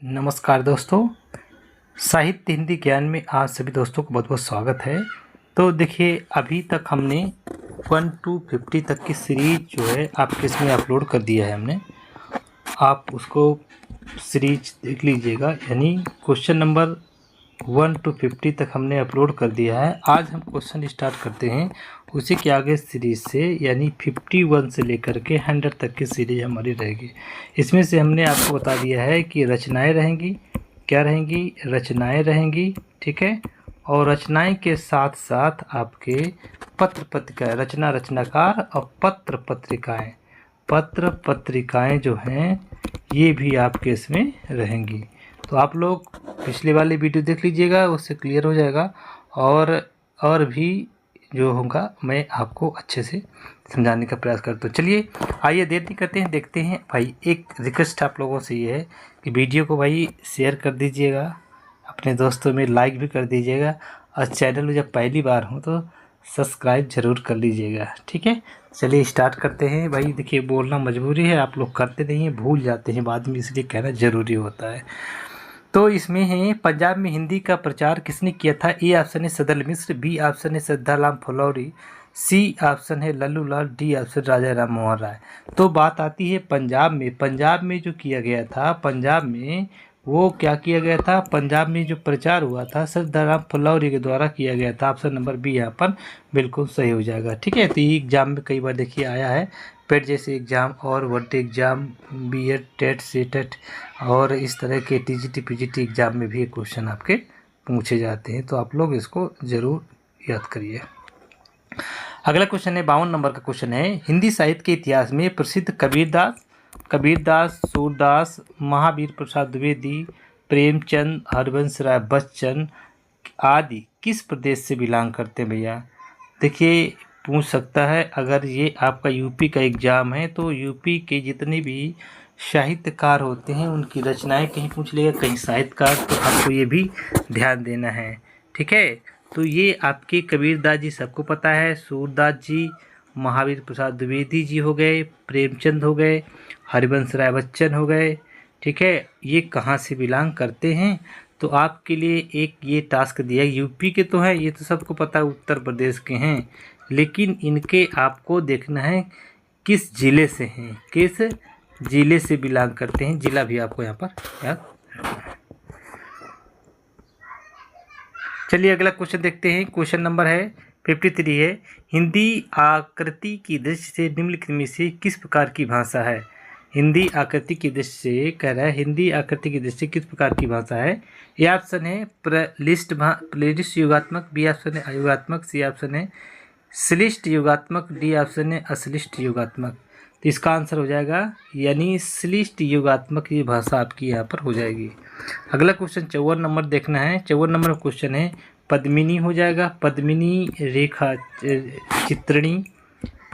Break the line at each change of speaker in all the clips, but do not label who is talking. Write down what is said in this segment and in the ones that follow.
नमस्कार दोस्तों, साहित्य हिंदी ज्ञान में आप सभी दोस्तों को बहुत बहुत स्वागत है। तो देखिए, अभी तक हमने 1 to 50 तक की सीरीज जो है आपके इसमें अपलोड कर दिया है हमने। आप उसको सीरीज देख लीजिएगा, यानी क्वेश्चन नंबर 1 to 50 तक हमने अपलोड कर दिया है। आज हम क्वेश्चन स्टार्ट करते हैं उसी के आगे सीरीज से, यानी 51 से लेकर के 100 तक की सीरीज हमारी रहेगी। इसमें से हमने आपको बता दिया है कि रचनाएं रहेंगी, क्या रहेंगी, रचनाएं रहेंगी, ठीक है। और रचनाएं के साथ साथ आपके पत्र पत्रिकाएँ, रचना रचनाकार और पत्र पत्रिकाएँ जो हैं ये भी आपके इसमें रहेंगी। तो आप लोग पिछले वाले वीडियो देख लीजिएगा, उससे क्लियर हो जाएगा। और भी जो होगा मैं आपको अच्छे से समझाने का प्रयास करता हूँ। चलिए आइए देर नहीं करते हैं, देखते हैं। भाई एक रिक्वेस्ट आप लोगों से ये है कि वीडियो को भाई शेयर कर दीजिएगा, अपने दोस्तों में लाइक भी कर दीजिएगा, और चैनल में जब पहली बार हो तो सब्सक्राइब ज़रूर कर लीजिएगा, ठीक है। चलिए स्टार्ट करते हैं। भाई देखिए, बोलना मजबूरी है, आप लोग करते नहीं हैं, भूल जाते हैं बाद में, इसलिए कहना ज़रूरी होता है। तो इसमें है, पंजाब में हिंदी का प्रचार किसने किया था? ए ऑप्शन है सदल मिश्र, बी ऑप्शन है सिद्धाराम फुलौरी, सी ऑप्शन है लल्लू लाल, डी ऑप्शन राजा राम मोहन राय। तो बात आती है पंजाब में जो किया गया था, पंजाब में वो क्या किया गया था? पंजाब में जो प्रचार हुआ था सिद्धाराम फुलौरी के द्वारा किया गया था। ऑप्शन नंबर बी यहाँ पर बिल्कुल सही हो जाएगा, ठीक है। तो ये एग्जाम में कई बार देखिए आया है, पेट जैसे एग्ज़ाम और word exam, BEd, TET, CTET और इस तरह के टीजीटी पीजीटी एग्ज़ाम में भी क्वेश्चन आपके पूछे जाते हैं। तो आप लोग इसको ज़रूर याद करिए। अगला क्वेश्चन है 52 नंबर का क्वेश्चन है, हिंदी साहित्य के इतिहास में प्रसिद्ध कबीरदास, सूरदास, महावीर प्रसाद द्विवेदी, प्रेमचंद, हरवंश राय बच्चन आदि किस प्रदेश से बिलोंग करते हैं भैया? देखिए, पूछ सकता है। अगर ये आपका यूपी का एग्ज़ाम है तो यूपी के जितने भी साहित्यकार होते हैं उनकी रचनाएं कहीं पूछ लेगा, कहीं साहित्यकार, तो आपको ये भी ध्यान देना है, ठीक है। तो ये आपके कबीरदास जी सबको पता है, सूरदास जी, महावीर प्रसाद द्विवेदी जी हो गए, प्रेमचंद हो गए, हरिवंश राय बच्चन हो गए, ठीक है। ये कहाँ से बिलोंग करते हैं? तो आपके लिए एक ये टास्क दिया, यूपी के तो हैं, ये तो सबको पता है, उत्तर प्रदेश के हैं, लेकिन इनके आपको देखना है किस ज़िले से हैं, किस ज़िले से बिलोंग करते हैं, ज़िला भी आपको यहाँ पर याद। चलिए अगला क्वेश्चन देखते हैं। क्वेश्चन नंबर है 53 है, हिंदी आकृति की दृष्टि से निम्नलिखित में से किस प्रकार की भाषा है? हिंदी आकृति की दृष्टि से कह रहा है, हिंदी आकृति की दृष्टि से किस प्रकार की भाषा है? ए ऑप्शन है प्लेलिस्ट युगात्मक, बी ऑप्शन है अयुगात्मक, सी ऑप्शन है श्लिष्ट युगात्मक, डी ऑप्शन है अश्लिष्ट युगात्मक। तो इसका आंसर हो जाएगा यानी श्लिष्ट युगात्मक ये भाषा आपकी यहाँ पर हो जाएगी। अगला क्वेश्चन 54 नंबर देखना है। 54 नंबर क्वेश्चन है, पद्मिनी हो जाएगा, पद्मिनी रेखा चित्रिणी,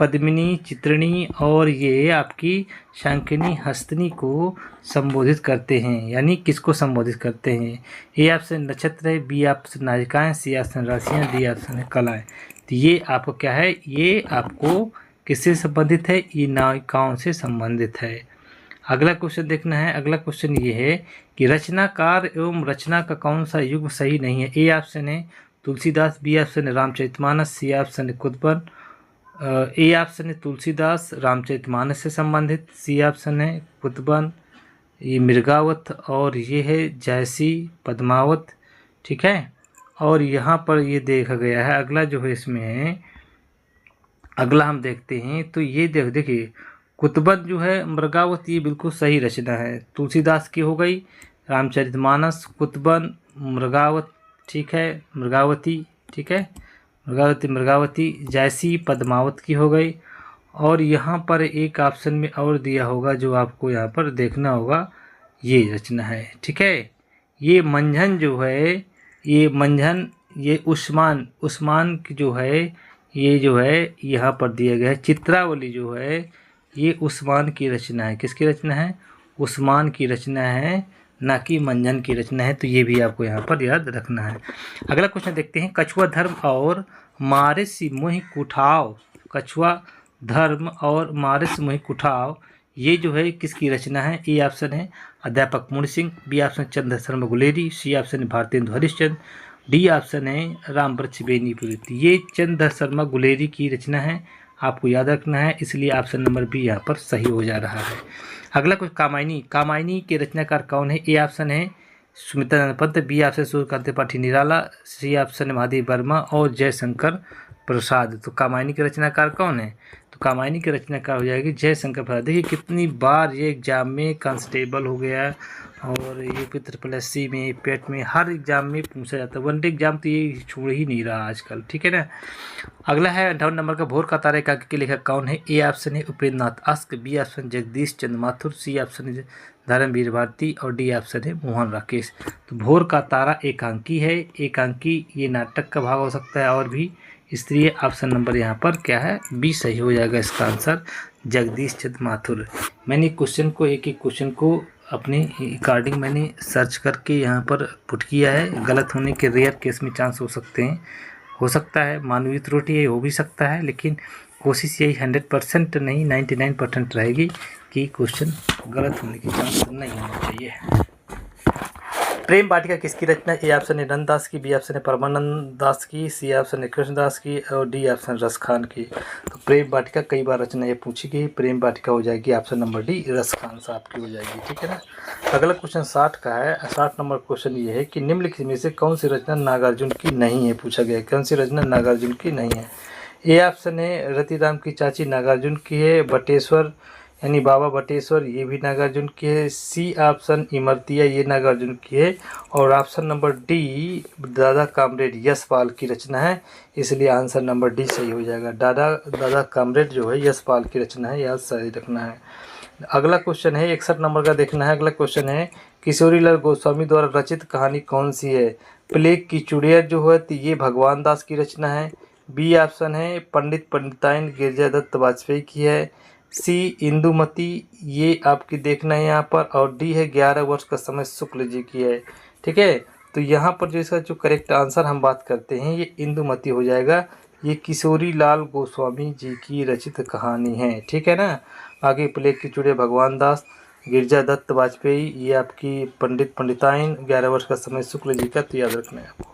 पद्मिनी चित्रिणी, और ये आपकी शंखिनी हस्तनी को संबोधित करते हैं, यानी किसको संबोधित करते हैं? ए ऑप्शन नक्षत्र है, बी ऑप्शन नायिकाएँ, सी ऑप्शन राशियाँ, डी ऑप्शन है कलाएँ। तो ये आपको क्या है? ये आपको किससे संबंधित है? ये नायिकाओं से संबंधित है। अगला क्वेश्चन देखना है। अगला क्वेश्चन ये है कि रचनाकार एवं रचना का कौन सा युग सही नहीं है? ए ऑप्शन है तुलसीदास, बी ऑप्शन है रामचरितमानस, सी ऑप्शन है कुतुबन, ए ऑप्शन है तुलसीदास रामचरितमानस से संबंधित, सी ऑप्शन है कुतुबन, ये मृगावत, और ये है जयसी पद्मावत, ठीक है। और यहाँ पर ये देखा गया है। अगला जो है इसमें है, अगला हम देखते हैं तो ये देखिए, कुतुबन जो है मृगावत, ये बिल्कुल सही रचना है, तुलसीदास की हो गई, रामचरितमानस, कुतुबन, मृगावत, ठीक है, मृगावती, ठीक है, मृगावती, जैसी पद्मावत की हो गई। और यहाँ पर एक ऑप्शन में और दिया होगा जो आपको यहाँ पर देखना होगा, ये रचना है, ठीक है। ये मंझन जो है, ये मंझन, ये उस्मान की जो है, ये जो है यहाँ पर दिया गया है। चित्रावली जो है ये उस्मान की रचना है, किसकी रचना है? उस्मान की रचना है, ना कि मंझन की रचना है। तो ये भी आपको यहाँ पर याद रखना है। अगला क्वेश्चन देखते हैं, कछुआ धर्म और मारिस मोहि कुठाव, कछुआ धर्म और मारिस मोहि कुठाव ये जो है किसकी रचना है? ए ऑप्शन है अध्यापक मुनि सिंह, बी ऑप्शन चंद्र शर्मा गुलेरी, सी ऑप्शन है भारतेंदु हरिश्चंद्र, डी ऑप्शन है रामवृक्ष बेनीपुरी। ये चंद्र शर्मा गुलेरी की रचना है, आपको याद रखना है, इसलिए ऑप्शन नंबर बी यहाँ पर सही हो जा रहा है। अगला कुछ कामायनी के रचनाकार कौन है? ए ऑप्शन है सुमित्रानंद पंत, बी ऑप्शन सूर्यकांत त्रिपाठी निराला, सी ऑप्शन है महादेव वर्मा और जयशंकर प्रसाद। तो कामायनी के रचनाकार कौन है? तो कामायनी के रचनाकार हो जाएगी जयशंकर प्रसाद। देखिए कितनी बार ये एग्जाम में कांस्टेबल हो गया और यूपी SSC में, पेट में, हर एग्जाम में पूछा जाता है। वनडे एग्जाम तो ये छोड़ ही नहीं रहा आजकल, ठीक है ना। अगला है 58 नंबर का, भोर का तारा एकांकी के लेखक कौन है? ए ऑप्शन है Upendra Nath ask, B option Jagdish चंद्र माथुर, सी ऑप्शन है धर्मवीर भारती और डी ऑप्शन है मोहन राकेश। तो भोर का तारा एकांकी है, एकांकी ये नाटक का भाग हो सकता है और भी, इसलिए ऑप्शन नंबर यहाँ पर क्या है? बी सही हो जाएगा इसका आंसर, जगदीश चंद्र माथुर। मैंने क्वेश्चन को एक एक क्वेश्चन को अपने अकॉर्डिंग मैंने सर्च करके यहाँ पर पुट किया है। गलत होने के रेयर केस में चांस हो सकते हैं, हो सकता है मानवीय त्रुटि हो भी सकता है, लेकिन कोशिश यही 100% नहीं 99% रहेगी कि क्वेश्चन गलत होने के चांस नहीं होना चाहिए। प्रेम वाटिका किसकी रचना? ए ऑप्शन है नंददास की, बी ऑप्शन है परमानंद दास की, सी ऑप्शन है कृष्णदास की और डी ऑप्शन रसखान की। तो प्रेम वाटिका कई बार रचना ये पूछी गई, प्रेम वाटिका हो जाएगी ऑप्शन नंबर डी, रसखान साहब की हो जाएगी, ठीक है ना। अगला क्वेश्चन 60 का है। 60 नंबर क्वेश्चन ये है कि निम्नलिखित में से कौन सी रचना नागार्जुन की नहीं है, पूछा गया कौन सी रचना नागार्जुन की नहीं है। ए ऑप्शन है रतिराम की चाची नागार्जुन की है, बटेश्वर यानी बाबा बटेश्वर ये भी नागार्जुन की है, सी ऑप्शन इमरतिया ये नागार्जुन की है और ऑप्शन नंबर डी दादा कामरेड यशपाल की रचना है, इसलिए आंसर नंबर डी सही हो जाएगा। दादा कामरेड जो है यशपाल की रचना है, याद सही रखना है। अगला क्वेश्चन है 61 नंबर का, देखना है। अगला क्वेश्चन है किशोरीलाल गोस्वामी द्वारा रचित कहानी कौन सी है? प्लेग की चुड़ैल जो है तो ये भगवान दास की रचना है, बी ऑप्शन है पंडित पंडिताइन गिरिजादत्त वाजपेयी की है, सी इंदुमती ये आपकी देखना है यहाँ पर, और डी है 11 वर्ष का समय शुक्ल जी की है, ठीक है। तो यहाँ पर जो इसका जो करेक्ट आंसर हम बात करते हैं ये इंदुमती हो जाएगा, ये किशोरी लाल गोस्वामी जी की रचित कहानी है, ठीक है ना। आगे प्लेग की चुड़ैल भगवान दास, गिरिजादत्त वाजपेयी ये आपकी पंडित पंडिताइन, 11 वर्ष का समय शुक्ल जी का, तो याद रखना है आपको।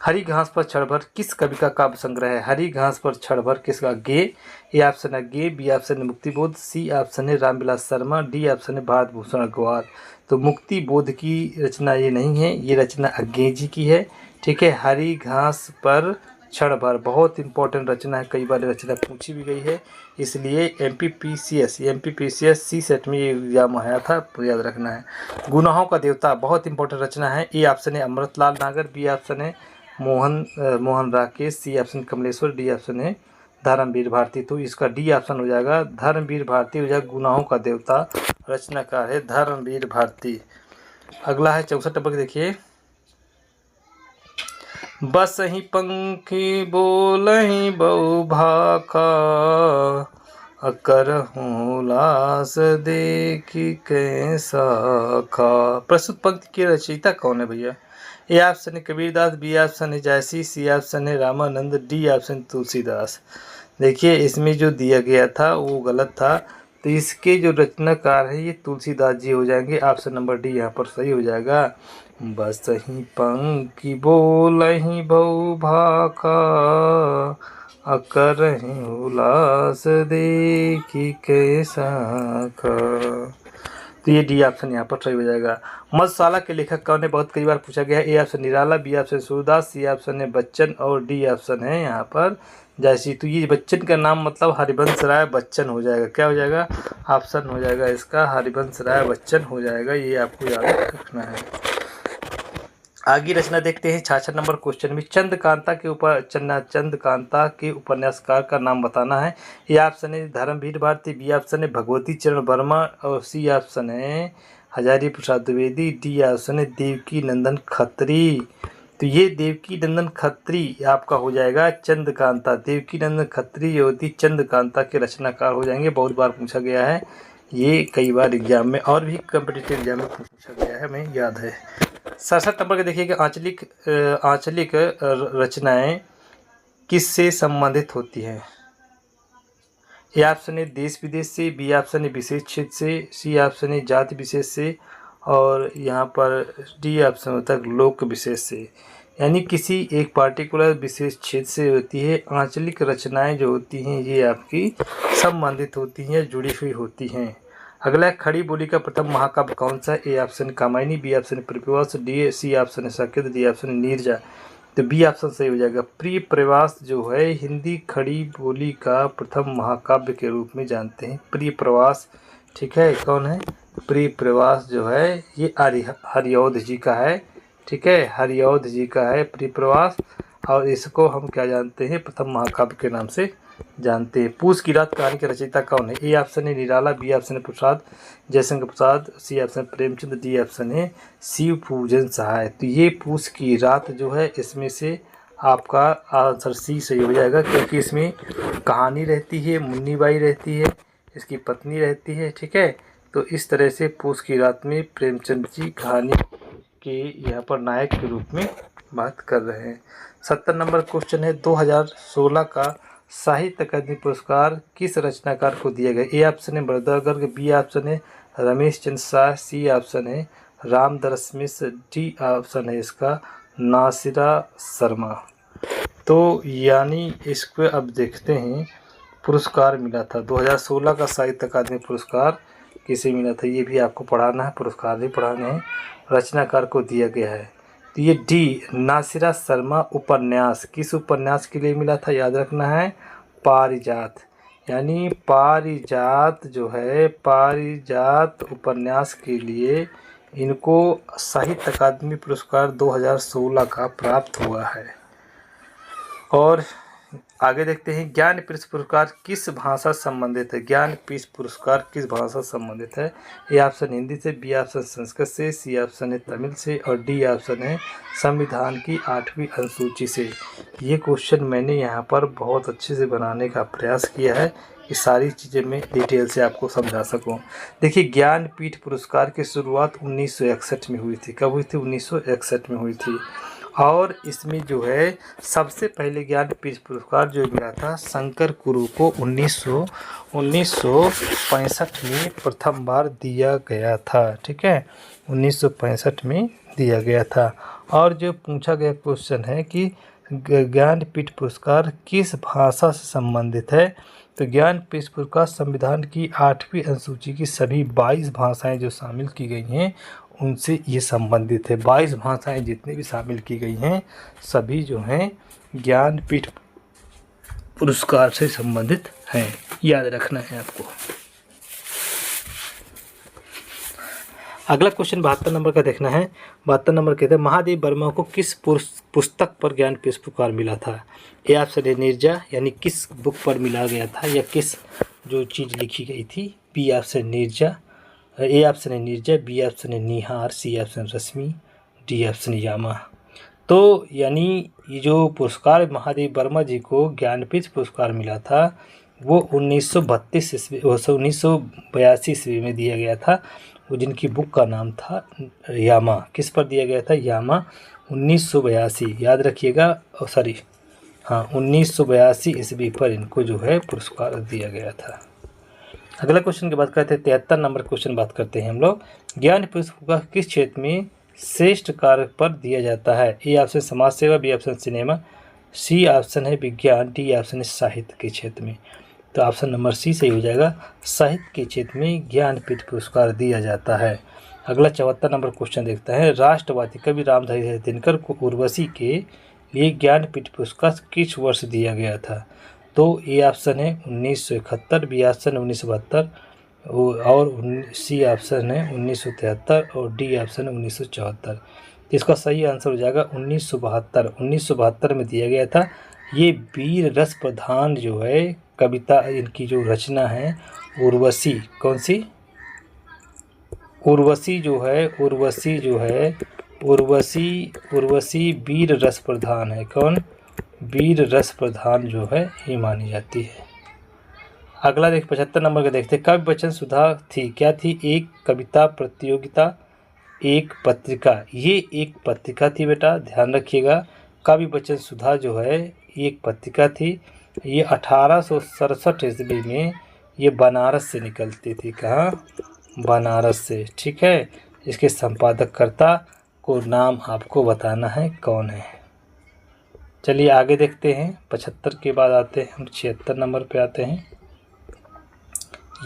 हरी घास पर क्षण भर किस कवि का काव्य संग्रह है? हरी घास पर क्षण भर किसका? गे ए ऑप्शन है गे, बी ऑप्शन है मुक्तिबोध, सी ऑप्शन है रामविलास शर्मा, डी ऑप्शन है भारत भूषण अग्रवाल। तो मुक्तिबोध की रचना ये नहीं है, ये रचना अज्ञे जी की है, ठीक है। हरी घास पर क्षण भर बहुत इंपॉर्टेंट रचना है, कई बार रचना पूछी भी गई है, इसलिए एमपीपीसीएस सी सेट में ये एग्जाम आया था, तो याद रखना है। गुनाहों का देवता बहुत इंपॉर्टेंट रचना है, ए ऑप्शन है अमृतलाल नागर, बी ऑप्शन है Mohan Rakesh, C option Kamleshwar, D option है धर्मवीर भारती। तो इसका डी ऑप्शन हो जाएगा, धर्मवीर भारती हो जाएगा, गुनाहों का देवता रचनाकार है धर्मवीर भारती। अगला है 64 नंबर, देखिए। बस ही पंखी बोलही बहु भाका, करहूँ लास देखी कैसा खा। प्रस्तुत पंक्ति की रचयिता कौन है भैया? ए ऑप्शन है कबीरदास, बी ऑप्शन है जायसी, सी ऑप्शन है रामानंद, डी ऑप्शन तुलसीदास। देखिए इसमें जो दिया गया था वो गलत था, तो इसके जो रचनाकार है ये तुलसीदास जी हो जाएंगे, ऑप्शन नंबर डी यहाँ पर सही हो जाएगा। बस ही पंखी बोलही बहु भाका, करहूँ उलास देखी कैसा खा। तो ये डी ऑप्शन यहाँ पर सही हो जाएगा। मधुशाला के लेखक कौन है? बहुत कई बार पूछा गया है, A option Nirala, B option Surdas, C option है बच्चन और डी ऑप्शन है यहाँ पर जैसी। तो ये बच्चन का नाम मतलब हरिवंश राय बच्चन हो जाएगा, क्या हो जाएगा? ऑप्शन हो जाएगा इसका हरिवंश राय बच्चन हो जाएगा, ये आपको याद रखना है। आगे रचना देखते हैं 66 नंबर क्वेश्चन में। चंद्रकांता के उपन्यासकार का नाम बताना है। ए ऑप्शन है धर्मवीर भारती, बी ऑप्शन है भगवती चरण वर्मा और सी ऑप्शन है हजारी प्रसाद द्विवेदी, डी ऑप्शन है देवकी नंदन खत्री। तो ये देवकी नंदन खत्री आपका हो जाएगा चंद्रकांता। देवकी नंदन खत्री होती चंद्रकांता के रचनाकार हो जाएंगे, बहुत बार पूछा गया है ये, कई बार एग्जाम में और भी कम्पिटिटिव एग्जाम में पूछा गया है, हमें याद है। 67 नंबर के देखिए कि आंचलिक रचनाएं किससे संबंधित होती हैं? ए ऑप्शन है देश विदेश से, बी ऑप्शन है विशेष क्षेत्र से, सी ऑप्शन है जाति विशेष से और यहाँ पर डी ऑप्शन होता है लोक विशेष से, यानी किसी एक पार्टिकुलर विशेष क्षेत्र से होती है। आंचलिक रचनाएं जो होती हैं ये आपकी संबंधित होती हैं, जुड़ी हुई होती हैं। अगला है खड़ी बोली का प्रथम महाकाव्य कौन सा है? A option Kamayani, B option Priyapravas, C option Saket, D option Neerja. तो बी ऑप्शन सही हो जाएगा। प्रिय प्रवास जो है हिंदी खड़ी बोली का प्रथम महाकाव्य के रूप में जानते हैं। प्रिय प्रवास, ठीक है, कौन है? प्रिय प्रवास जो है ये हरिऔध जी का है, ठीक है, हरिऔध जी का है प्रिय प्रवास। और इसको हम क्या जानते हैं? प्रथम महाकाव्य के नाम से जानते हैं। पूस की रात कहानी के रचयिता कौन है? ए ऑप्शन है निराला, बी ऑप्शन है Prasad Jaishankar Prasad, C option Premchand, D option है शिव पूजन सहाय। तो ये पूस की रात जो है इसमें से आपका आंसर सी सही हो जाएगा, क्योंकि इसमें कहानी रहती है, मुन्नी बाई रहती है, इसकी पत्नी रहती है, ठीक है। तो इस तरह से पूस की रात में प्रेमचंद जी कहानी के यहाँ पर नायक के रूप में बात कर रहे हैं। 70 नंबर क्वेश्चन है 2016 का साहित्य अकादमी पुरस्कार किस रचनाकार को दिया गया? ए ऑप्शन है बरदा गर्ग, बी ऑप्शन है रमेश चंद्र शाह, सी ऑप्शन है रामदरस मिश्र, डी ऑप्शन है इसका नासिरा शर्मा। तो यानी इसको अब देखते हैं पुरस्कार मिला था 2016 का साहित्य अकादमी पुरस्कार किसे मिला था, ये भी आपको पढ़ाना है, पुरस्कार भी पढ़ाने हैं। रचनाकार को दिया गया है तो ये डी नासिरा शर्मा। उपन्यास किस उपन्यास के लिए मिला था? याद रखना है पारिजात, यानी पारिजात जो है पारिजात उपन्यास के लिए इनको साहित्य अकादमी पुरस्कार 2016 का प्राप्त हुआ है। और आगे देखते हैं ज्ञानपीठ पुरस्कार किस भाषा से संबंधित है? ज्ञानपीठ पुरस्कार किस भाषा से संबंधित है? ए ऑप्शन हिंदी से, बी ऑप्शन संस्कृत से, सी ऑप्शन है तमिल से, और डी ऑप्शन है संविधान की 8वीं अनुसूची से। ये क्वेश्चन मैंने यहाँ पर बहुत अच्छे से बनाने का प्रयास किया है कि सारी चीज़ें मैं डिटेल से आपको समझा सकूं। देखिए ज्ञानपीठ पुरस्कार की शुरुआत 1961 में हुई थी। कब हुई थी? 1961 में हुई थी। और इसमें जो है सबसे पहले ज्ञानपीठ पुरस्कार जो मिला था शंकर गुरु को 1965 में प्रथम बार दिया गया था, ठीक है, 1965 में दिया गया था। और जो पूछा गया क्वेश्चन है कि ज्ञानपीठ पुरस्कार किस भाषा से संबंधित है? तो ज्ञानपीठ पुरस्कार संविधान की 8वीं अनुसूची की सभी 22 भाषाएं जो शामिल की गई हैं उनसे ये संबंधित है। 22 भाषाएं जितनी भी शामिल की गई हैं सभी जो हैं ज्ञानपीठ पुरस्कार से संबंधित हैं, याद रखना है आपको। अगला क्वेश्चन 72 नंबर का देखना है। 72 नंबर कहते हैं महादेव वर्मा को किस पुस्तक पर ज्ञानपीठ पुरस्कार मिला था? ए ऑप्शन है नीरजा, यानी किस बुक पर मिला गया था या किस जो चीज़ लिखी गई थी? B option Neerja, A option है नीरजा, बी ऑप्शन है Nihar, C option Rashmi, D option Yama. तो यानी ये जो पुरस्कार महादेव वर्मा जी को ज्ञानपीठ पुरस्कार मिला था वो 1932 ईस्वी 1982 ईस्वी में दिया गया था। वो जिनकी बुक का नाम था यामा, किस पर दिया गया था? यामा 1982, याद रखिएगा, सॉरी हाँ 1982 ईस्वी पर इनको जो है पुरस्कार दिया गया था। अगला क्वेश्चन की बात करते हैं 73 नंबर क्वेश्चन बात करते हैं हम लोग। ज्ञानपीठ पुरस्कार किस क्षेत्र में श्रेष्ठ कार्य पर दिया जाता है? ए ऑप्शन समाज सेवा, B option cinema, C option है विज्ञान, डी ऑप्शन है साहित्य के क्षेत्र में। तो ऑप्शन नंबर सी सही हो जाएगा, साहित्य के क्षेत्र में ज्ञानपीठ पुरस्कार दिया जाता है। अगला 74 नंबर क्वेश्चन देखते हैं। राष्ट्रवादी कवि रामधारी दिनकर को उर्वशी के लिए ज्ञानपीठ पुरस्कार किस वर्ष दिया गया था? तो ए ऑप्शन है 1971, बी ऑप्शन 1972 और सी ऑप्शन है 1973 और डी ऑप्शन है 1974। इसका सही आंसर हो जाएगा 1972 में दिया गया था। ये वीर रस प्रधान जो है कविता, इनकी जो रचना है उर्वशी, कौन सी? उर्वशी वीर रस प्रधान है। कौन? वीर रस प्रधान जो है ये मानी जाती है। अगला 75 नंबर का देखते हैं। कवि वचन सुधा थी, क्या थी? एक कविता प्रतियोगिता, एक पत्रिका। ये एक पत्रिका थी बेटा, ध्यान रखिएगा। कवि वचन सुधा जो है एक पत्रिका थी। ये 1867 ईस्वी में ये बनारस से निकलती थी। कहाँ? बनारस से, ठीक है। इसके संपादककर्ता को नाम आपको बताना है कौन है। चलिए आगे देखते हैं। 75 के बाद आते हैं हम 76 नंबर पे आते हैं।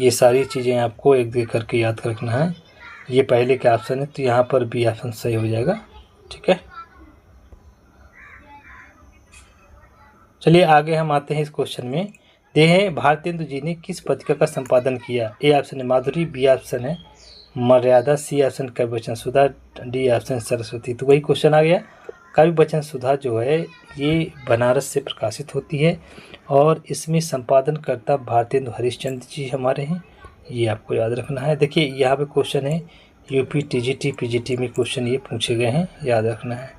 ये सारी चीज़ें आपको एक देख करके याद रखना है। ये पहले के ऑप्शन है तो यहाँ पर बी ऑप्शन सही हो जाएगा। ठीक है, चलिए आगे हम आते हैं इस क्वेश्चन में। देखें भारतेंदु जी ने किस पत्रिका का संपादन किया। ए ऑप्शन है माधुरी, बी ऑप्शन है मर्यादा, सी ऑप्शन कवि वचन सुधा, डी ऑप्शन सरस्वती। तो वही क्वेश्चन आ गया। कवि वचन सुधा जो है ये बनारस से प्रकाशित होती है और इसमें संपादनकर्ता भारतेंदु हरिश्चंद्र जी हमारे हैं। ये आपको याद रखना है। देखिए यहाँ पे क्वेश्चन है यूपी टीजीटी पीजीटी में क्वेश्चन ये पूछे गए हैं, याद रखना है।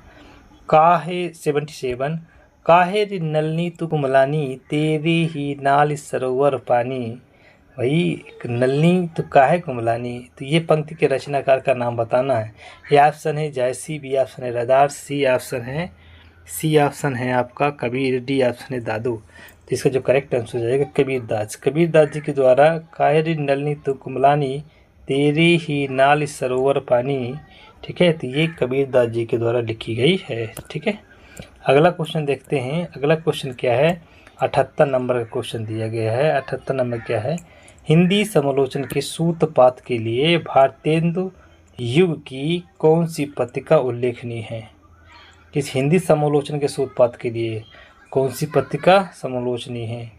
काहे 77 काहे रे नलनी तू कुमलानी तेरी ही नाल सरोवर पानी। भाई नलनी तो काहे कुमलानी, तो ये पंक्ति के रचनाकार का नाम बताना है। ये ऑप्शन है जयसी, बी ऑप्शन है रदार, सी ऑप्शन है आपका कबीर, डी ऑप्शन है दादू। तो इसका जो करेक्ट आंसर हो जाएगा कबीर दास जी के द्वारा काहे रे नलनी तू कुमलानी तेरी ही नाल सरोवर पानी। ठीक है, तो ये कबीर दास जी के द्वारा लिखी गई है। ठीक है, अगला क्वेश्चन देखते हैं। अगला क्वेश्चन क्या है, 78 नंबर का क्वेश्चन दिया गया है। 78 नंबर क्या है, हिंदी समालोचन के सूत्रपात के लिए भारतेंदु युग की कौन सी पत्रिका उल्लेखनीय है। किस हिंदी समालोचन के सूत्रपात के लिए कौन सी पत्रिका समालोचनीय है।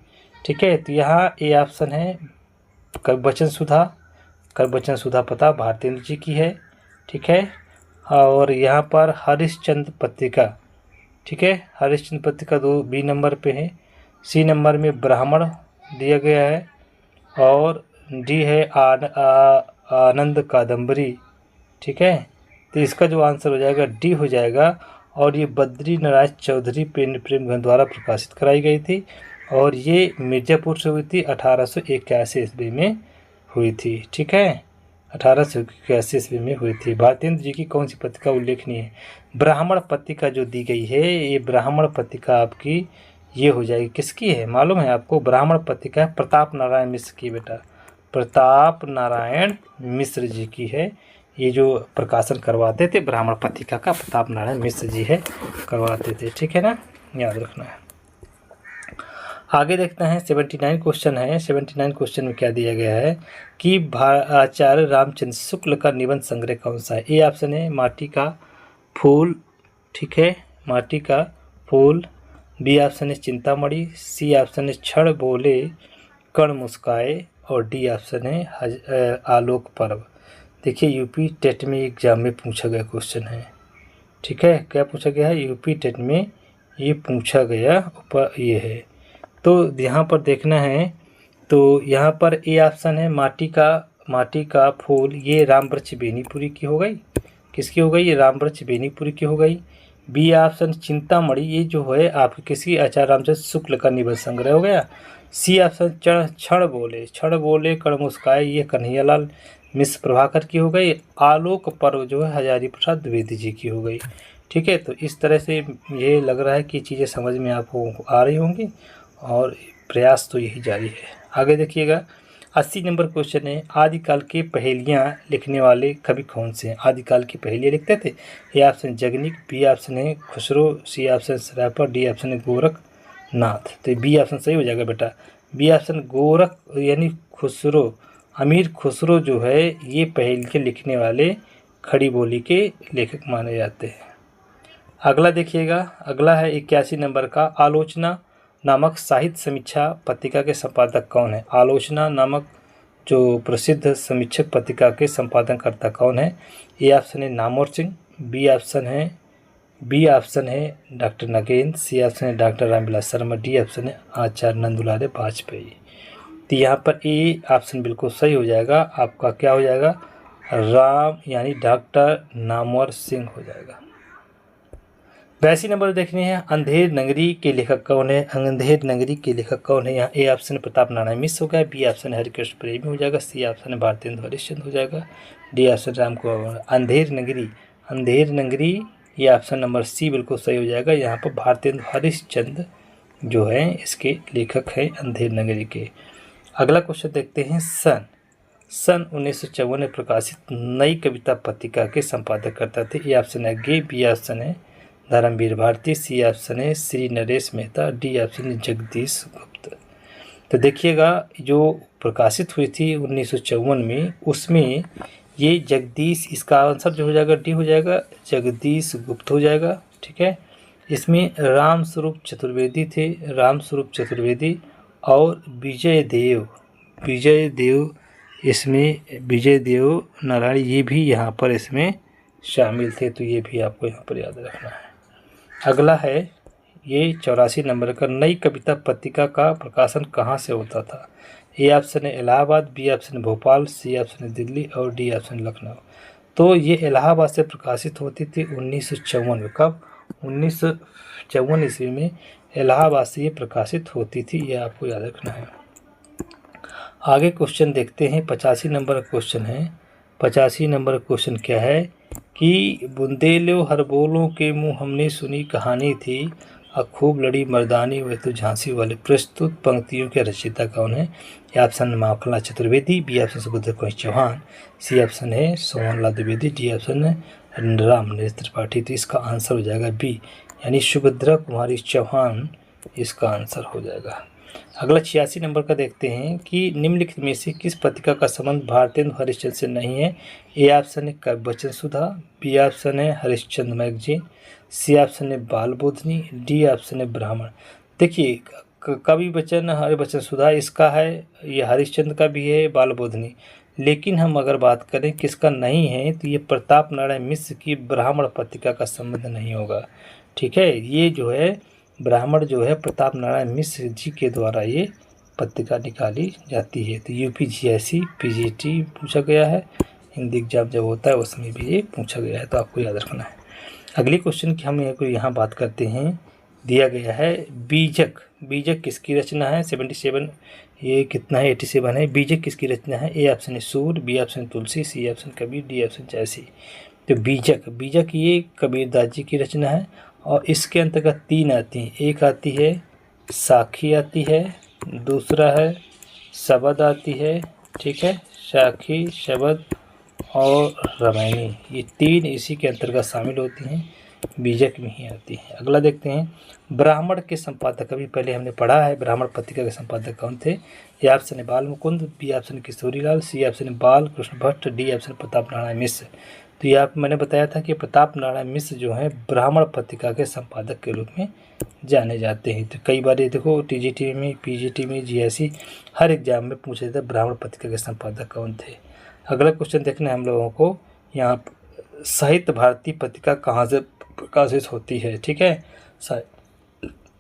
ठीक है, तो यहाँ ए ऑप्शन है कवि वचन सुधा पता भारतेंदु जी की है। ठीक है, और यहाँ पर हरिश्चंद्र पत्रिका, ठीक है, हरिश्चंद्र पत्रिका 2 बी नंबर पे है। सी नंबर में ब्राह्मण दिया गया है और डी है आनंद कादम्बरी। ठीक है, तो इसका जो आंसर हो जाएगा डी हो जाएगा। और ये बद्री नारायण चौधरी प्रेमगंज द्वारा प्रकाशित कराई गई थी और ये मिर्ज़ापुर से हुई थी, 1881 ईस्वी में हुई थी। ठीक है, 1881 ईस्वी में हुई थी। भारतेंदु जी की कौन सी पत्रिका उल्लेखनीय है। ब्राह्मण पत्रिका जो दी गई है, ये ब्राह्मण पत्रिका आपकी ये हो जाएगी, किसकी है मालूम है आपको। ब्राह्मण पत्रिका प्रताप नारायण मिश्र की, बेटा प्रताप नारायण मिश्र जी की है। ये जो प्रकाशन करवाते थे ब्राह्मण पत्रिका का प्रताप नारायण मिश्र जी है करवाते थे। ठीक है ना, याद रखना है। आगे देखते हैं 79 क्वेश्चन है। 79 क्वेश्चन में क्या दिया गया है कि आचार्य रामचंद्र शुक्ल का निबंध संग्रह कौन सा है। ए ऑप्शन है माटी का फूल, ठीक है, माटी का फूल, बी ऑप्शन है चिंतामणि, सी ऑप्शन है क्षण बोले कण मुस्काए और डी ऑप्शन है आलोक पर्व। देखिए यूपी टेट में एग्जाम में पूछा गया क्वेश्चन है। ठीक है, क्या पूछा गया है, यूपी टेट में ये पूछा गया ऊपर ये है। तो यहाँ पर देखना है, तो यहाँ पर ए ऑप्शन है माटी का फूल, ये रामवृक्ष बेनीपुरी की हो गई। किसकी हो गई, ये रामवृक्ष बेनीपुरी की हो गई। बी ऑप्शन चिंतामणि, ये जो है आपके किसी आचार्य रामचंद्र शुक्ल का निबंध संग्रह हो गया। सी ऑप्शन क्षण बोले कण मुस्काए, ये कन्हैयालाल मिश्र प्रभाकर की हो गई। आलोक पर्व जो है हजारी प्रसाद द्विवेदी जी की हो गई। ठीक है, तो इस तरह से ये लग रहा है कि चीज़ें समझ में आपको आ रही होंगी और प्रयास तो यही जारी है। आगे देखिएगा 80 नंबर क्वेश्चन है, आदिकाल के पहेलियाँ लिखने वाले कवि कौन से हैं। आदिकाल की पहेलियाँ लिखते थे। A option Jagnik, B option है खुसरो, सी ऑप्शन सरापर, डी ऑप्शन है गोरखनाथ। तो बी ऑप्शन सही हो जाएगा बेटा। बी ऑप्शन गोरख यानी खुसरो, अमीर खुसरो जो है ये पहेलियाँ लिखने वाले खड़ी बोली के लेखक माने जाते हैं। अगला देखिएगा, अगला है 81 नंबर का, आलोचना नामक साहित्य समीक्षा पत्रिका के संपादक कौन है। आलोचना नामक जो प्रसिद्ध समीक्षक पत्रिका के संपादनकर्ता कौन है। ए ऑप्शन है नामवर सिंह, बी ऑप्शन है डॉक्टर नगेंद्र, सी ऑप्शन है doctor Ramvilas Sharma, D option है आचार्य नंदुलाल वाजपेयी। तो यहाँ पर ए ऑप्शन बिल्कुल सही हो जाएगा। आपका क्या हो जाएगा, राम यानी डॉक्टर नामवर सिंह हो जाएगा। 82 नंबर देखने हैं, अंधेर नगरी के लेखक कौन है। अंधेर नगरी के लेखक कौन है, यहाँ ए ऑप्शन प्रताप नारायण मिश्र हो गया, बी ऑप्शन हरिकृष्ण प्रेमी हो जाएगा, सी ऑप्शन भारतेंदु हरिश्चंद्र हो जाएगा, डी ऑप्शन राम कुमार। अंधेर नगरी ये ऑप्शन नंबर सी बिल्कुल सही हो जाएगा। यहाँ पर भारतेंदु हरिश्चंद्र जो है इसके लेखक हैं अंधेर नगरी के। अगला क्वेश्चन देखते हैं, सन सन 1954 में प्रकाशित नई कविता पत्रिका के संपादक करता थे? ए ऑप्शन है गे, बी ऑप्शन है धर्मवीर भारती, सी ऑप्शन है श्री नरेश मेहता, डी ऑप्शन है जगदीश गुप्त। तो देखिएगा जो प्रकाशित हुई थी 1954 में, उसमें ये जगदीश, इसका आंसर जो हो जाएगा डी हो जाएगा, जगदीश गुप्त हो जाएगा। ठीक है, इसमें राम स्वरूप चतुर्वेदी थे, राम स्वरूप चतुर्वेदी और विजय देव इसमें विजय देव नारायण ये भी यहाँ पर इसमें शामिल थे। तो ये भी आपको यहाँ पर याद रखना है। अगला है ये 84 नंबर का, नई कविता पत्रिका का प्रकाशन कहाँ से होता था? ए ऑप्शन है इलाहाबाद, बी ऑप्शन है भोपाल, सी ऑप्शन है दिल्ली और डी ऑप्शन लखनऊ। तो ये इलाहाबाद से प्रकाशित होती थी 1954 में। कब? 1954 ईस्वी में इलाहाबाद से ये प्रकाशित होती थी, ये आपको याद रखना है। आगे क्वेश्चन देखते हैं। 85 नंबर क्वेश्चन है। 85 नंबर क्वेश्चन क्या है कि बुंदेलो हर बोलों के मुँह हमने सुनी कहानी थी, अब खूब लड़ी मर्दानी वह तो झांसी वाले। प्रस्तुत पंक्तियों के रचयिता कौन है? A option Makhanlal Chaturvedi, B option Subhadra Kumari Chauhan, C option है सोहनलाल द्विवेदी, डी ऑप्शन है राम नरेश त्रिपाठी। तो इसका आंसर हो जाएगा बी, यानी सुभद्रा कुमारी चौहान इसका आंसर हो जाएगा। अगला 86 नंबर का देखते हैं कि निम्नलिखित में से किस पत्रिका का संबंध भारतेंदु हरिश्चंद्र से नहीं है? ए ऑप्शन है काव्य वचन सुधा, बी ऑप्शन है हरिश्चंद्र मैगजीन, सी ऑप्शन है बाल बोधनी, डी ऑप्शन है ब्राह्मण। देखिए कवि वचन हरिवचन सुधा इसका है, ये हरिश्चंद्र का भी है, बाल बोधनी। लेकिन हम अगर बात करें किसका नहीं है तो ये प्रताप नारायण मिश्र की ब्राह्मण पत्रिका का संबंध नहीं होगा। ठीक है, ये जो है ब्राह्मण जो है प्रताप नारायण मिश्र जी के द्वारा ये पत्रिका निकाली जाती है। तो UPGSC PGT पूछा गया है, हिंदी एग्जाम जब होता है उसमें भी ये पूछा गया है, तो आपको याद रखना है। अगले क्वेश्चन की हम यहाँ बात करते हैं। दिया गया है बीजक, बीजक किसकी रचना है? 77 ये कितना है? 87 है। बीजक किसकी रचना है? ए ऑप्शन है Sur, B option Tulsi, C option Kabir, D option Jayasi. तो बीजक ये कबीरदास जी की रचना है और इसके अंतर्गत 3 आती हैं। एक आती है साखी आती है, दूसरा है शबद आती है। ठीक है, साखी, शबद और रामायणी, ये 3 इसी के अंतर्गत शामिल होती हैं, बीजक में ही आती है। अगला देखते हैं ब्राह्मण के संपादक, अभी पहले हमने पढ़ा है ब्राह्मण पत्रिका के संपादक कौन थे? ए ऑप्शन है बाल मुकुंद, बी ऑप्शन किशोरी लाल, सी ऑप्शन है बाल कृष्ण भट्ट, डी ऑप्शन प्रताप नारायण मिश्र। तो ये मैंने बताया था कि प्रताप नारायण मिश्र जो है ब्राह्मण पत्रिका के संपादक के रूप में जाने जाते हैं। तो कई बार ये देखो TGT में, PGT में, GSC हर एग्जाम में पूछा जाता है ब्राह्मण पत्रिका के संपादक कौन थे। अगला क्वेश्चन देखना है हम लोगों को, यहाँ साहित्य भारती पत्रिका कहाँ से प्रकाशित होती है? ठीक है,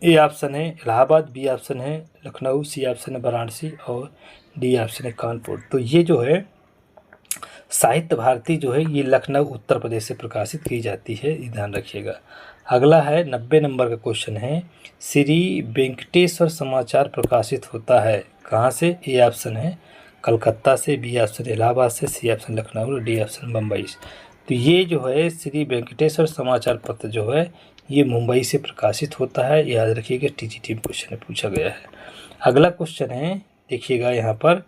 ए ऑप्शन है इलाहाबाद, बी ऑप्शन है लखनऊ, सी ऑप्शन है वाराणसी और डी ऑप्शन है कानपुर। तो ये जो है साहित्य भारती जो है ये लखनऊ उत्तर प्रदेश से प्रकाशित की जाती है, ये ध्यान रखिएगा। अगला है 90 नंबर का क्वेश्चन है, श्री वेंकटेश्वर समाचार प्रकाशित होता है कहाँ से? ए ऑप्शन है कलकत्ता से, बी ऑप्शन इलाहाबाद से, सी ऑप्शन लखनऊ और डी ऑप्शन मुंबई से। तो ये जो है श्री वेंकटेश्वर समाचार पत्र जो है ये मुंबई से प्रकाशित होता है, याद रखिएगा, TGT में क्वेश्चन पूछा गया है। अगला क्वेश्चन है देखिएगा यहाँ पर,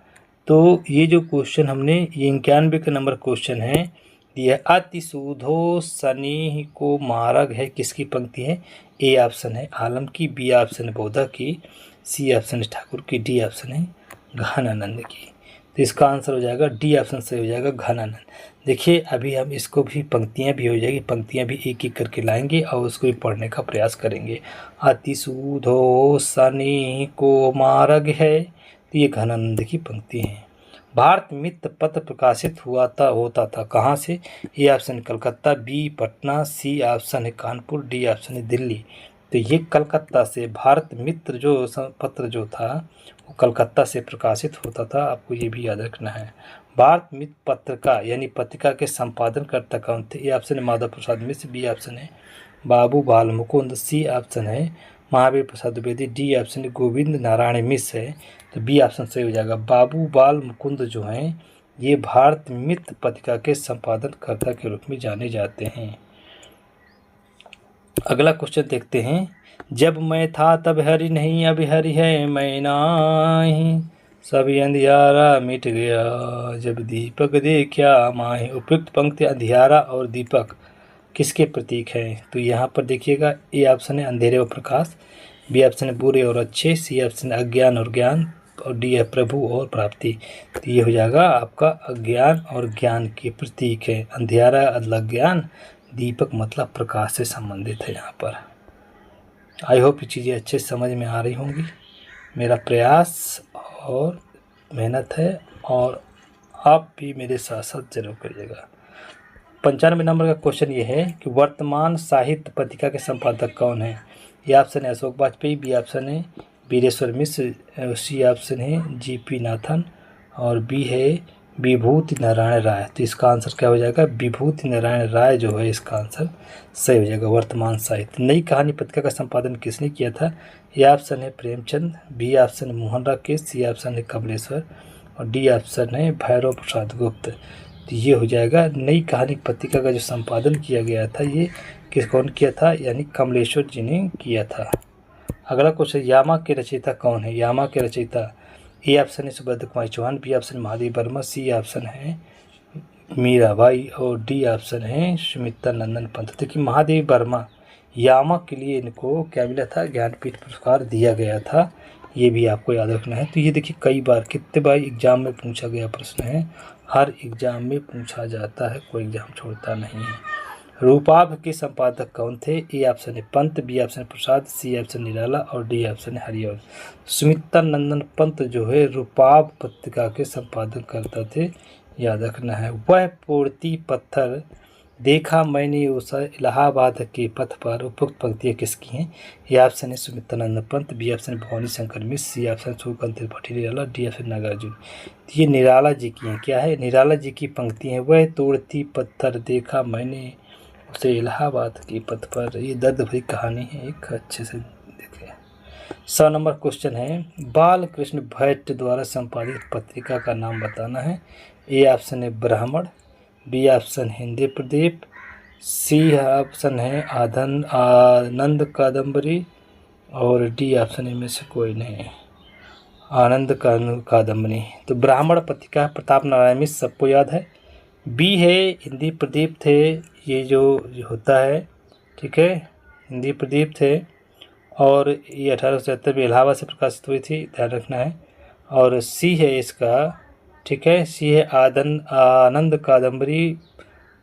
तो ये जो क्वेश्चन हमने ये 91 का नंबर क्वेश्चन है, यह अति सुधो सनी को मार्ग है किसकी पंक्ति है? ए ऑप्शन है आलम की, बी ऑप्शन है बौद्धा की, सी ऑप्शन है ठाकुर की, डी ऑप्शन है घनानंद की। तो इसका आंसर हो जाएगा डी ऑप्शन से हो जाएगा घनानंद। देखिए अभी हम इसको भी पंक्तियां भी हो जाएगी, पंक्तियां भी एक एक करके लाएंगे और उसको भी पढ़ने का प्रयास करेंगे। अति सुधो सनी को मार्ग है, तो ये घनानंद की पंक्ति है। भारत मित्र पत्र प्रकाशित होता था कहाँ से? A option Calcutta, B Patna, C option है कानपुर, डी ऑप्शन है दिल्ली। तो ये कलकत्ता से भारत मित्र जो पत्र जो था वो कलकत्ता से प्रकाशित होता था, आपको ये भी याद रखना है। भारत मित्र पत्र का यानी पत्रिका के संपादन करता कौन थे? ए ऑप्शन है माधव प्रसाद मिश्र, बी ऑप्शन है बाबू बाल मुकुंद, सी ऑप्शन है महावीर प्रसाद द्विवेदी, डी ऑप्शन है गोविंद नारायण मिश्र है। तो बी ऑप्शन सही हो जाएगा। बाबू बाल मुकुंद जो हैं ये भारत मित्र पत्रिका के संपादनकर्ता के रूप में जाने जाते हैं। अगला क्वेश्चन देखते हैं, जब मैं था तब हरि नहीं अब हरि है मैं नाही, सभी अंधियारा मिट गया जब दीपक देखा माहे। उपयुक्त पंक्ति अंधियारा और दीपक किसके प्रतीक हैं? तो यहाँ पर देखिएगा, ए ऑप्शन है अंधेरे और प्रकाश, बी ऑप्शन है बुरे और अच्छे, सी ऑप्शन है अज्ञान और ज्ञान, और डी है प्रभु और प्राप्ति। तो ये हो जाएगा आपका अज्ञान और ज्ञान के प्रतीक है। अंधियारा मतलब ज्ञान, दीपक मतलब प्रकाश से संबंधित है यहाँ पर। आई होप ये चीज़ें अच्छे से समझ में आ रही होंगी। मेरा प्रयास और मेहनत है और आप भी मेरे साथ साथ जरूर करिएगा। 95 नंबर का क्वेश्चन ये है कि वर्तमान साहित्य पत्रिका के संपादक कौन है? ये ऑप्शन है अशोक वाजपेयी, बी ऑप्शन है वीरेश्वर मिश्र, सी ऑप्शन है जी.पी. नाथन, और बी है विभूति नारायण राय। तो इसका आंसर क्या हो जाएगा? विभूति नारायण राय जो है इसका आंसर सही हो जाएगा। वर्तमान साहित्य नई कहानी पत्रिका का संपादन किसने किया था? ये ऑप्शन है प्रेमचंद, बी ऑप्शन है मोहन राकेश, सी ऑप्शन है कमलेश्वर, और डी ऑप्शन है भैरव प्रसाद गुप्त। तो ये हो जाएगा नई कहानी पत्रिका का जो संपादन किया गया था ये कौन किया था? यानी कमलेश्वर जी ने किया था। अगला क्वेश्चन, यामा के रचयिता कौन है? यामा के रचयिता ए ऑप्शन है Subrata Kumar Chauhan, B option Mahadev Verma, C option है मीराबाई, और डी ऑप्शन है सुमित्रा नंदन पंत। देखिए महादेव वर्मा, यामा के लिए इनको क्या मिला था? ज्ञानपीठ पुरस्कार दिया गया था, ये भी आपको याद रखना है। तो ये देखिए कई बार कितने बार एग्जाम में पूछा गया प्रश्न है, हर एग्जाम में पूछा जाता है, कोई एग्जाम छोड़ता नहीं है। रूपाभ के संपादक कौन थे? ए ऑप्शन है पंत, बी ऑप्शन प्रसाद, सी ऑप्शन निराला, और डी ऑप्शन हरिवंश। सुमित्रा नंदन पंत जो है रूपाभ पत्रिका के संपादन करते थे, याद रखना है। वह पोड़ती पत्थर देखा मैंने उस इलाहाबाद के पथ पर, उपयुक्त पंक्तियाँ किसकी हैं? ए ऑप्शन है सुमित्रा नंदन Pant, B option Bhavani Shankar Mishra, C option Suryakant Tripathi Nirala, D option Nagarjuna. ये निराला जी की हैं। क्या है? निराला जी की पंक्ति हैं। वह तोड़ती पत्थर देखा मैंने उसे इलाहाबाद की पथ पर। ये दर्द भरी कहानी है, एक अच्छे से देखें। 100 नंबर क्वेश्चन है, बालकृष्ण भट्ट द्वारा संपादित पत्रिका का नाम बताना है। ए ऑप्शन है Brahman, B option Hindi Pradeep, C option है आनंद कादम्बरी, और डी ऑप्शन इनमें से कोई नहीं, आनंद कादम्बरी। तो ब्राह्मण पत्रिका प्रताप नारायण मिश्र सबको याद है। बी है हिंदी प्रदीप थे, ये जो होता है, ठीक है, हिंदी प्रदीप थे, और ये 1877 में इलाहाबाद से प्रकाशित हुई थी, ध्यान रखना है। और सी है इसका, ठीक है, सी है आनंद कादम्बरी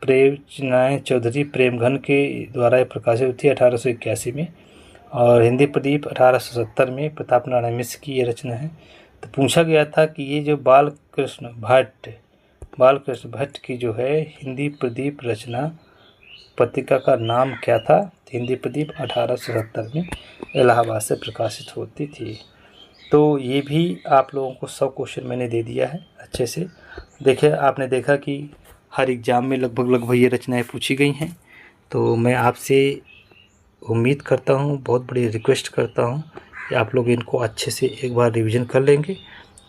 प्रेमचंद चौधरी प्रेमघन के द्वारा प्रकाशित हुई थी 1881 में, और हिंदी प्रदीप 1870 में प्रताप नारायण मिश्र की ये रचना है। तो पूछा गया था कि ये जो बालकृष्ण भट्ट की जो है हिंदी प्रदीप रचना पत्रिका का नाम क्या था? हिंदी प्रदीप 1870 में इलाहाबाद से प्रकाशित होती थी। तो ये भी आप लोगों को 100 क्वेश्चन मैंने दे दिया है अच्छे से। देखिए आपने देखा कि हर एग्ज़ाम में लगभग ये रचनाएं पूछी गई हैं। तो मैं आपसे उम्मीद करता हूँ, बहुत बड़ी रिक्वेस्ट करता हूँ कि आप लोग इनको अच्छे से एक बार रिवीजन कर लेंगे,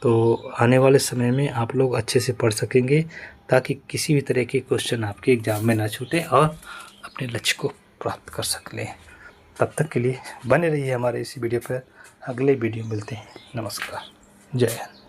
तो आने वाले समय में आप लोग अच्छे से पढ़ सकेंगे, ताकि किसी भी तरह के क्वेश्चन आपके एग्ज़ाम में ना छूटें और अपने लक्ष्य को प्राप्त कर सकें। तब तक के लिए बने रहिए हमारे इसी वीडियो पर। अगले वीडियो मिलते हैं। नमस्कार, जय हिंद।